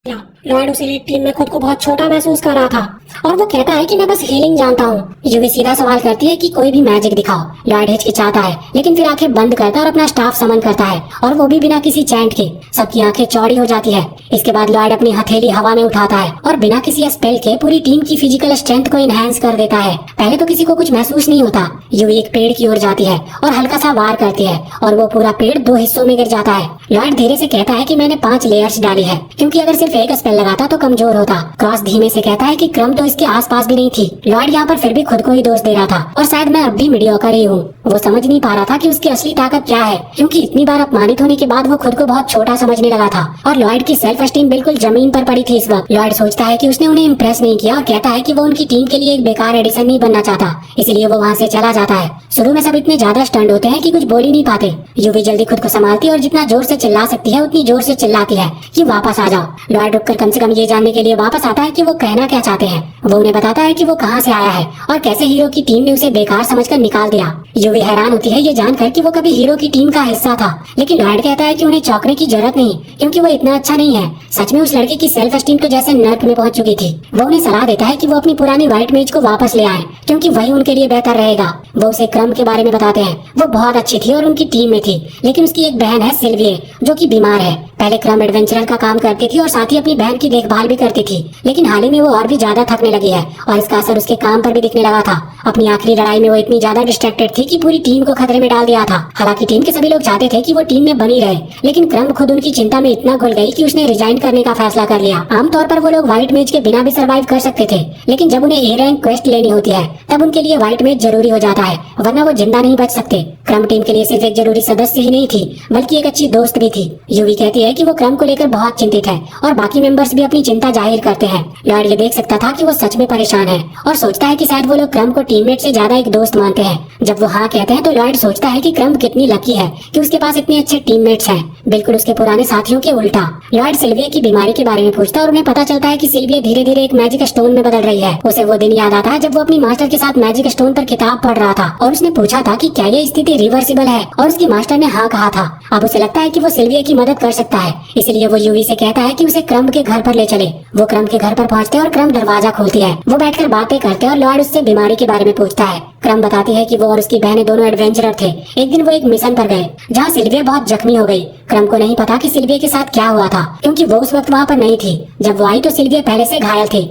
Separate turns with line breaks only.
Lloyd उस elite team में खुद को बहुत छोटा महसूस कर रहा था और वो कहता है कि मैं बस हीलिंग जानता हूँ। यूवी सीधा सवाल करती है कि कोई भी मैजिक दिखाओ। लॉयड हिचकिचाता है लेकिन फिर आंखें बंद करता है और अपना स्टाफ समन करता है और वो भी बिना किसी चैंट के। सबकी आंखें चौड़ी हो जाती है। इसके बाद लॉयड अपनी हथेली हवा में उठाता है और बिना किसी स्पेल के पूरी टीम की फिजिकल स्ट्रेंथ को इनहेंस कर देता है। पहले तो किसी को कुछ महसूस नहीं होता। यूवी एक पेड़ की ओर जाती है और हल्का सा वार करती है और वो पूरा पेड़ 2 हिस्सों में गिर जाता है। लॉयड धीरे से कहता है कि मैंने 5 लेयर्स डाली है क्योंकि अगर सिर्फ एक स्पेल लगाता तो कमजोर होता। क्रॉस धीमे से कहता है कि क्रम तो इसके आसपास भी नहीं थी। लॉयड यहाँ पर फिर भी खुद को ही दोष दे रहा था और शायद मैं अब भी मीडियोकर ही हूँ। वो समझ नहीं पा रहा था कि उसकी असली ताकत क्या है क्योंकि इतनी बार अपमानित होने के बाद वो खुद को बहुत छोटा समझने लगा था और लॉयड की सेल्फ एस्टीम बिल्कुल जमीन पर पड़ी थी इस वक्त। लॉयड सोचता है कि उसने उन्हें इम्प्रेस नहीं किया और कहता है कि वो उनकी टीम के लिए एक बेकार एडिशन नहीं बनना चाहता, इसलिए वो वहाँ से चला जाता है। शुरू में सब इतने ज्यादा स्टंड होते हैं कि कुछ बोल ही नहीं पाते। यूवी जल्दी खुद को संभालती है और जितना जोर से चिल्ला सकती है उतनी जोर से चिल्लाती है कि वापस आ जाओ। लॉयड रुककर कम से कम ये जानने के लिए वापस आता है कि वो कहना क्या चाहते हैं। वो उन्हें बताता है कि वो कहाँ से आया है और कैसे हीरो की टीम ने उसे बेकार समझकर निकाल दिया। यूवी हैरान होती है ये जानकर कि वो कभी हीरो की टीम का हिस्सा था, लेकिन लॉयड कहता है कि उन्हें चौंकने की जरूरत नहीं क्योंकि वो इतना अच्छा नहीं है। सच में उस लड़के की सेल्फ एस्टीम तो जैसे नर्क में पहुंच चुकी थी। वो उन्हें सलाह देता है कि वो अपनी पुरानी व्हाइट मेज को वापस ले आए क्योंकि वही उनके लिए बेहतर रहेगा। वो उसे क्रम के बारे में बताते हैं। वो बहुत अच्छी थी और उनकी टीम में थी, लेकिन उसकी एक बहन है सिल्विए जो कि बीमार है। पहले क्रम एडवेंचरर का काम करती थी और साथ ही अपनी बहन की देखभाल भी करती थी, लेकिन हाल ही में वो और भी ज्यादा थकने लगी है और इसका असर उसके काम पर भी दिखने लगा था। अपनी आखिरी लड़ाई में वो इतनी ज्यादा डिस्ट्रैक्टेड थी कि पूरी टीम को खतरे में डाल दिया था। हालांकि टीम के सभी लोग चाहते थे कि वो टीम में बनी रहे, लेकिन क्रम खुद उनकी चिंता में इतना घुल गई कि उसने रिजाइन करने का फैसला कर लिया। आमतौर पर वो लोग व्हाइट मेज के बिना भी सर्वाइव कर सकते थे, लेकिन जब उन्हें ए रैंक क्वेस्ट लेनी होती है तब उनके लिए व्हाइट मेज जरूरी हो जाता है, वरना वो जिंदा नहीं बच सकते। क्रम टीम के लिए सिर्फ एक जरूरी सदस्य ही नहीं थी बल्कि एक अच्छी दोस्त भी थी। यूवी कहती है कि वो क्रम को लेकर बहुत चिंतित है और बाकी मेंबर्स भी अपनी चिंता जाहिर करते हैं। लॉयड ये देख सकता था कि वो सच में परेशान है और सोचता है कि शायद वो लोग क्रम को टीममेट से ज्यादा एक दोस्त मानते हैं। जब वो हाँ कहते हैं तो लॉयड सोचता है कि क्रम कितनी लकी है कि उसके पास इतने अच्छे टीममेट्स हैं, बिल्कुल उसके पुराने साथियों के उल्टा। लॉयड सिल्विया की बीमारी के बारे में पूछता है और उन्हें पता चलता है कि सिल्विया धीरे धीरे एक मैजिक स्टोन में बदल रही है। उसे वो दिन याद आता है जब वो अपनी मास्टर के साथ मैजिक स्टोन पर किताब पढ़ रहा था और उसने पूछा था कि क्या ये स्थिति रिवर्सिबल है और उसकी मास्टर ने हाँ कहा था। अब उसे लगता है कि वो सिल्विया की मदद कर सकता है, इसलिए वो यूवी से कहता है कि उसे क्रम के घर पर ले चले। वो क्रम के घर पर पहुंचते हैं और क्रम दरवाजा खोलती है। वो बैठकर बातें करते हैं और लॉयड उससे बीमारी के बारे में पूछता है। क्रम बताती है कि वो और उसकी बहनें दोनों एडवेंचरर थे। एक दिन वो एक मिशन पर गए जहाँ सिल्विया बहुत जख्मी हो गई। क्रम को नहीं पता कि सिल्विया के साथ क्या हुआ था क्योंकि वो उस वक्त वहाँ पर नहीं थी। जब वो आई तो सिल्विया पहले से घायल थी।